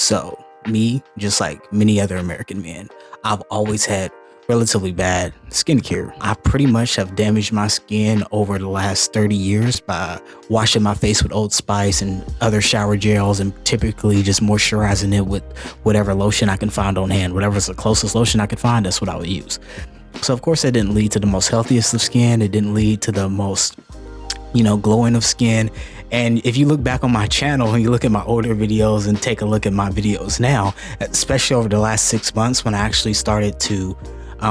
So me, just like many other American men, I've always had relatively bad skincare. I pretty much have damaged my skin over the last 30 years by washing my face with Old Spice and other shower gels, and typically just moisturizing it with whatever lotion I can find on hand. Whatever's the closest lotion I could find, that's what I would use. So of course that didn't lead to the most healthiest of skin. It didn't lead to the most, glowing of skin. And if you look back on my channel and you look at my older videos and take a look at my videos now, especially over the last 6 months when I actually started to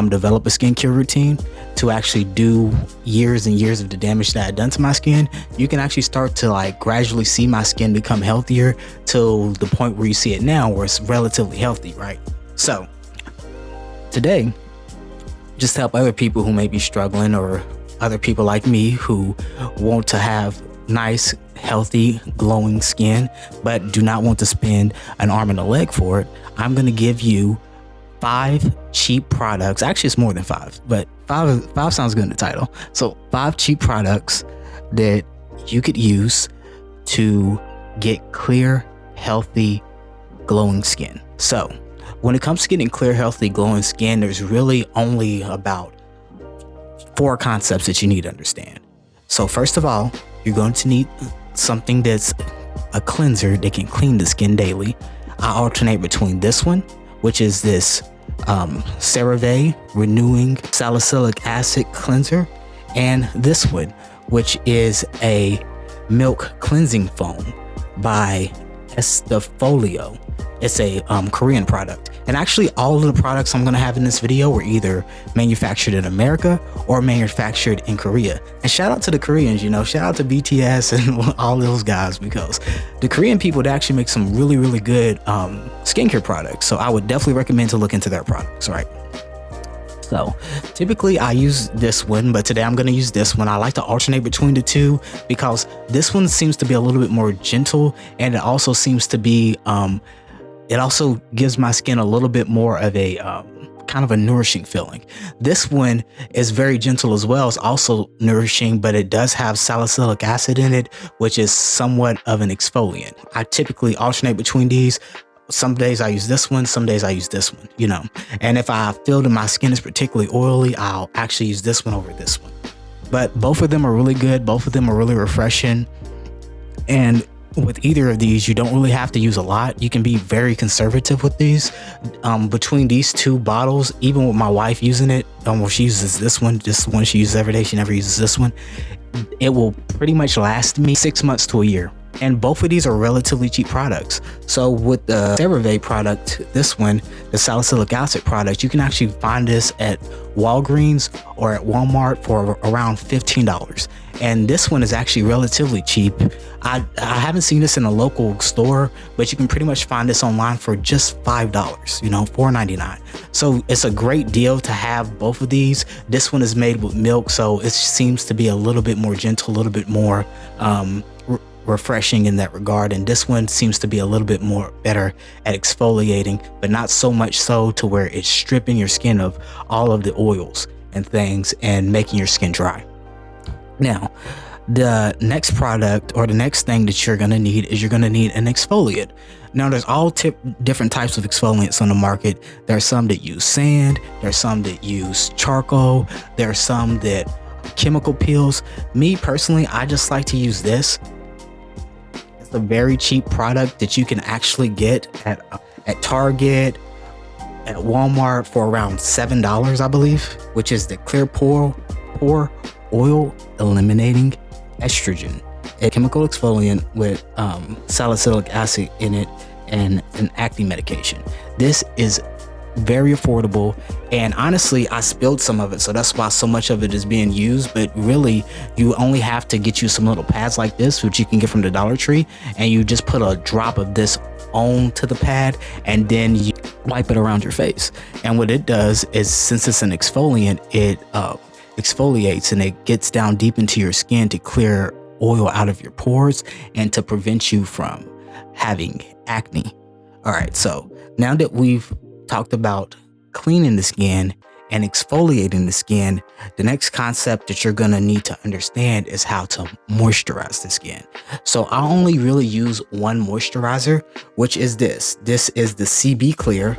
develop a skincare routine to actually do years and years of the damage that I'd done to my skin, you can actually start to gradually see my skin become healthier till the point where you see it now where it's relatively healthy, right? So today, just to help other people who may be struggling, or other people like me who want to have nice, healthy, glowing skin, but do not want to spend an arm and a leg for it, I'm going to give you 5 cheap products. Actually, it's more than 5, but five sounds good in the title. So 5 cheap products that you could use to get clear, healthy, glowing skin. So when it comes to getting clear, healthy, glowing skin, there's really only about 4 concepts that you need to understand. So first of all, you're going to need something that's a cleanser that can clean the skin daily. I alternate between this one, which is this CeraVe Renewing Salicylic Acid Cleanser, and this one, which is a milk cleansing foam by Esfolio. It's a Korean product. And actually all of the products I'm going to have in this video were either manufactured in America or manufactured in Korea. And shout out to the Koreans, shout out to BTS and all those guys, because the Korean people, they actually make some really, really good skincare products. So I would definitely recommend to look into their products, right? So typically I use this one, but today I'm going to use this one. I like to alternate between the two because this one seems to be a little bit more gentle, and it also seems to be it also gives my skin a little bit more of a kind of a nourishing feeling. This one is very gentle as well. It's also nourishing, but it does have salicylic acid in it, which is somewhat of an exfoliant. I typically alternate between these. Some days I use this one, some days I use this one, And if I feel that my skin is particularly oily, I'll actually use this one over this one. But both of them are really good. Both of them are really refreshing. And with either of these, you don't really have to use a lot. You can be very conservative with these. Between these 2 bottles, even with my wife using it, well, she uses this one she uses every day. She never uses this one. It will pretty much last me 6 months to a year. And both of these are relatively cheap products. So with the CeraVe product, this one, the salicylic acid product, you can actually find this at Walgreens or at Walmart for around $15. And this one is actually relatively cheap. I haven't seen this in a local store, but you can pretty much find this online for just $5, $4.99. So it's a great deal to have both of these. This one is made with milk, so it seems to be a little bit more gentle, a little bit more refreshing in that regard, and this one seems to be a little bit more better at exfoliating, but not so much so to where it's stripping your skin of all of the oils and things and making your skin dry. Now, the next product or the next thing that you're going to need is you're going to need an exfoliant. Now, there's all different types of exfoliants on the market. There are some that use sand, there are some that use charcoal, there are some that chemical peels. Me personally, I just like to use this. It's a very cheap product that you can actually get at Target, at Walmart for around $7, I believe, which is the Clair Pore Oil Eliminating Estrogen, a chemical exfoliant with salicylic acid in it and an acne medication. This is very affordable, and honestly I spilled some of it, so that's why so much of it is being used. But really, you only have to get you some little pads like this, which you can get from the Dollar Tree, and you just put a drop of this onto the pad and then you wipe it around your face. And what it does is, since it's an exfoliant, it exfoliates and it gets down deep into your skin to clear oil out of your pores and to prevent you from having acne. All right, so now that we've talked about cleaning the skin and exfoliating the skin, the next concept that you're gonna need to understand is how to moisturize the skin. So I only really use one moisturizer, which is this. This is the CB Clear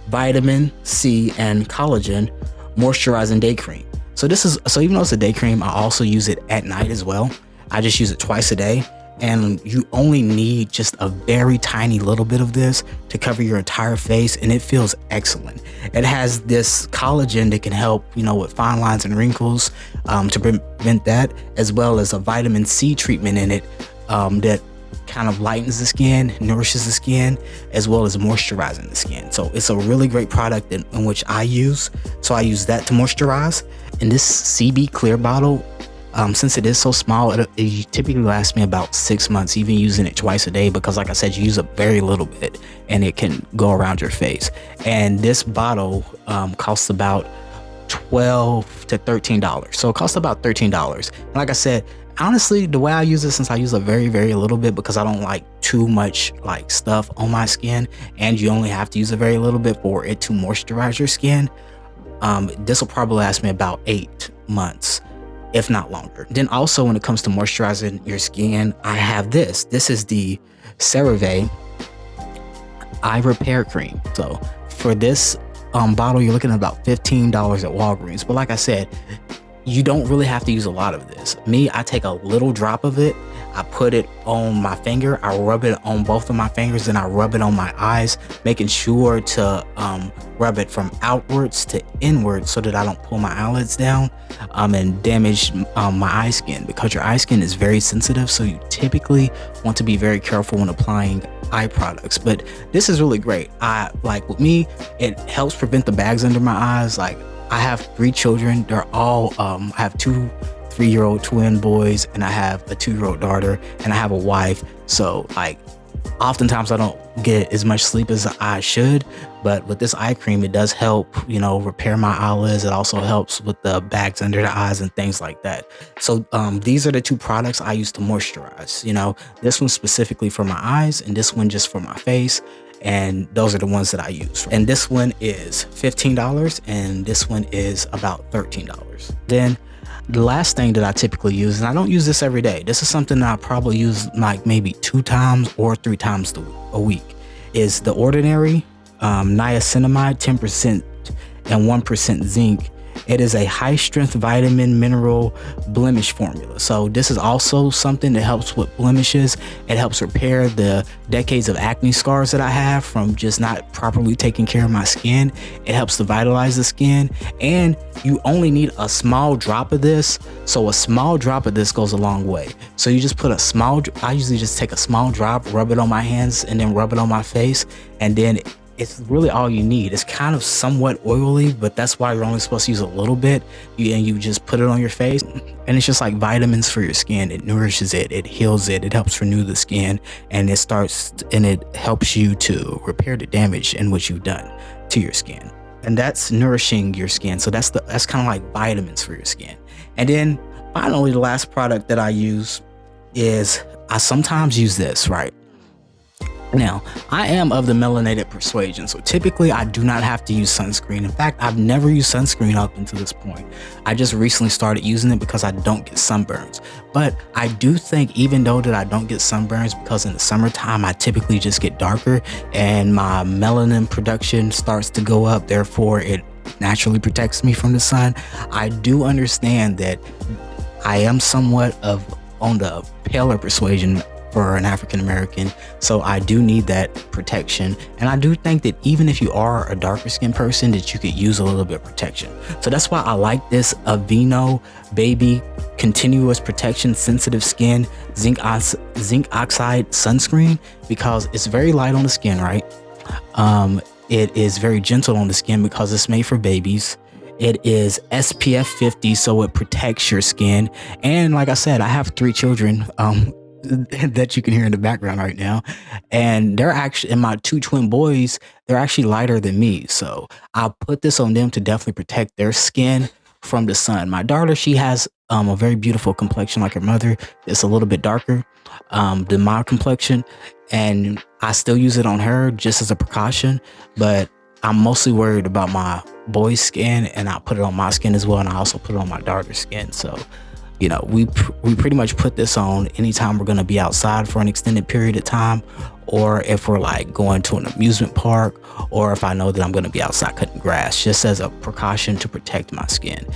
Vitamin C and Collagen Moisturizing Day Cream. So even though it's a day cream, I also use it at night as well. I just use it twice a day. And you only need just a very tiny little bit of this to cover your entire face, and it feels excellent. It has this collagen that can help, with fine lines and wrinkles, to prevent that, as well as a vitamin C treatment in it that kind of lightens the skin, nourishes the skin, as well as moisturizing the skin. So it's a really great product in which I use. So I use that to moisturize. And this CB Clear bottle, since it is so small, it typically lasts me about 6 months, even using it twice a day, because like I said, you use a very little bit and it can go around your face. And this bottle costs about $12 to $13. So it costs about $13. And like I said, honestly, the way I use it, since I use a very, very little bit because I don't like too much stuff on my skin, and you only have to use a very little bit for it to moisturize your skin, this will probably last me about 8 months, if not longer. Then also, when it comes to moisturizing your skin, I have this. This is the CeraVe Eye Repair Cream. So for this bottle, you're looking at about $15 at Walgreens. But like I said, you don't really have to use a lot of this. I take a little drop of it, I put it on my finger, I rub it on both of my fingers, and I rub it on my eyes, making sure to rub it from outwards to inwards so that I don't pull my eyelids down and damage my eye skin, because your eye skin is very sensitive. So you typically want to be very careful when applying eye products. But this is really great. With me, it helps prevent the bags under my eyes. I have 3 children. They're all, I have 2 3-year-old twin boys, and I have a 2-year-old daughter, and I have a wife. So oftentimes I don't get as much sleep as I should, but with this eye cream, it does help, repair my eyelids. It also helps with the bags under the eyes and things like that. So these are the 2 products I use to moisturize. This one specifically for my eyes, and this one just for my face. And those are the ones that I use. And this one is $15, and this one is about $13. Then the last thing that I typically use, and I don't use this every day, this is something that I probably use maybe 2 times or 3 times a week, is the Ordinary niacinamide 10% and 1% zinc. It is a high strength vitamin mineral blemish formula. So this is also something that helps with blemishes. It helps repair the decades of acne scars that I have from just not properly taking care of my skin. It helps to vitalize the skin, and you only need a small drop of this. So a small drop of this goes a long way. So you just put I usually just take a small drop, rub it on my hands, and then rub it on my face, and then it's really all you need. It's kind of somewhat oily, but that's why you're only supposed to use a little bit. You just put it on your face, and it's just like vitamins for your skin. It nourishes it, it heals it, it helps renew the skin, and it helps you to repair the damage in what you've done to your skin. And that's nourishing your skin. So that's kind of like vitamins for your skin. And then finally, the last product that I use is, I sometimes use this, right? Now, I am of the melanated persuasion, so typically I do not have to use sunscreen. In fact, I've never used sunscreen up until this point. I just recently started using it because I don't get sunburns. But I do think, even though that I don't get sunburns, because in the summertime I typically just get darker and my melanin production starts to go up, therefore it naturally protects me from the sun. I do understand that I am somewhat on the paler persuasion for an African American, so I do need that protection. And I do think that even if you are a darker skinned person, that you could use a little bit of protection. So that's why I like this Aveeno Baby Continuous Protection Sensitive Skin Zinc Oxide Sunscreen, because it's very light on the skin, right? It is very gentle on the skin because it's made for babies. It is SPF 50, so it protects your skin. And like I said, I have 3 children that you can hear in the background right now, and my 2 twin boys, they're actually lighter than me, so I'll put this on them to definitely protect their skin from the sun. My daughter, she has a very beautiful complexion like her mother. It's a little bit darker than my complexion, and I still use it on her just as a precaution, but I'm mostly worried about my boy's skin, and I put it on my skin as well, and I also put it on my daughter's skin. So you know, we pretty much put this on anytime we're going to be outside for an extended period of time, or if we're like going to an amusement park, or if I know that I'm going to be outside cutting grass, just as a precaution to protect my skin.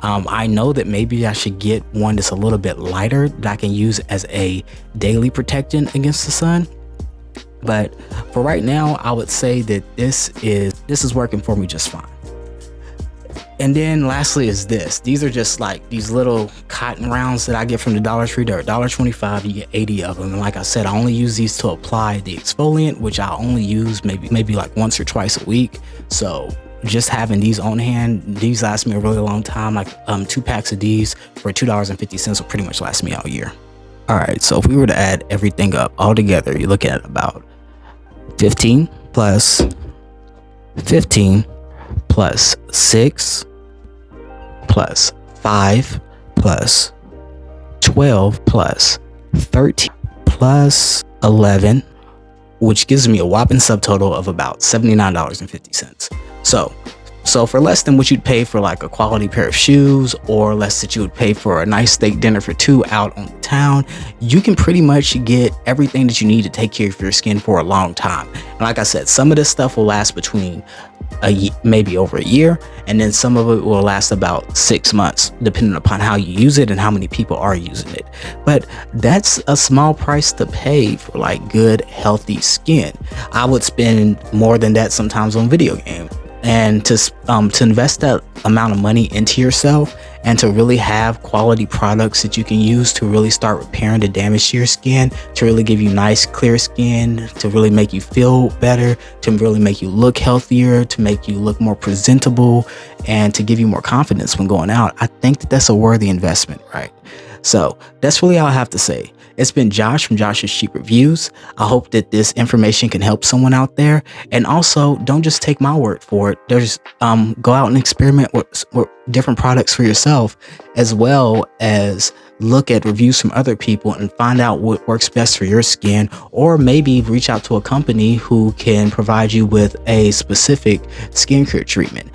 I know that maybe I should get one that's a little bit lighter that I can use as a daily protectant against the sun. But for right now, I would say that this is working for me just fine. And then lastly is this. These are just like these little cotton rounds that I get from the Dollar Tree. They're $1.25. You get 80 of them. And like I said, I only use these to apply the exfoliant, which I only use maybe like once or twice a week. So just having these on hand, these last me a really long time. Like 2 packs of these for $2.50 will pretty much last me all year. All right, so if we were to add everything up all together, you're looking at about 15 plus 15 plus 6 plus 5 plus 12 plus 13 plus 11, which gives me a whopping subtotal of about $79.50. So for less than what you'd pay for like a quality pair of shoes, or less that you would pay for a nice steak dinner for 2 out on the town, you can pretty much get everything that you need to take care of your skin for a long time. And like I said, some of this stuff will last between maybe over a year, and then some of it will last about 6 months, depending upon how you use it and how many people are using it. But that's a small price to pay for like good, healthy skin. I would spend more than that sometimes on video games. And to invest that amount of money into yourself and to really have quality products that you can use to really start repairing the damage to your skin, to really give you nice clear skin, to really make you feel better, to really make you look healthier, to make you look more presentable, and to give you more confidence when going out, I think that that's a worthy investment, right? So that's really all I have to say. It's been Josh from Josh's Cheap Reviews. I hope that this information can help someone out there. And also, don't just take my word for it. There's go out and experiment with different products for yourself, as well as look at reviews from other people and find out what works best for your skin, or maybe reach out to a company who can provide you with a specific skincare treatment.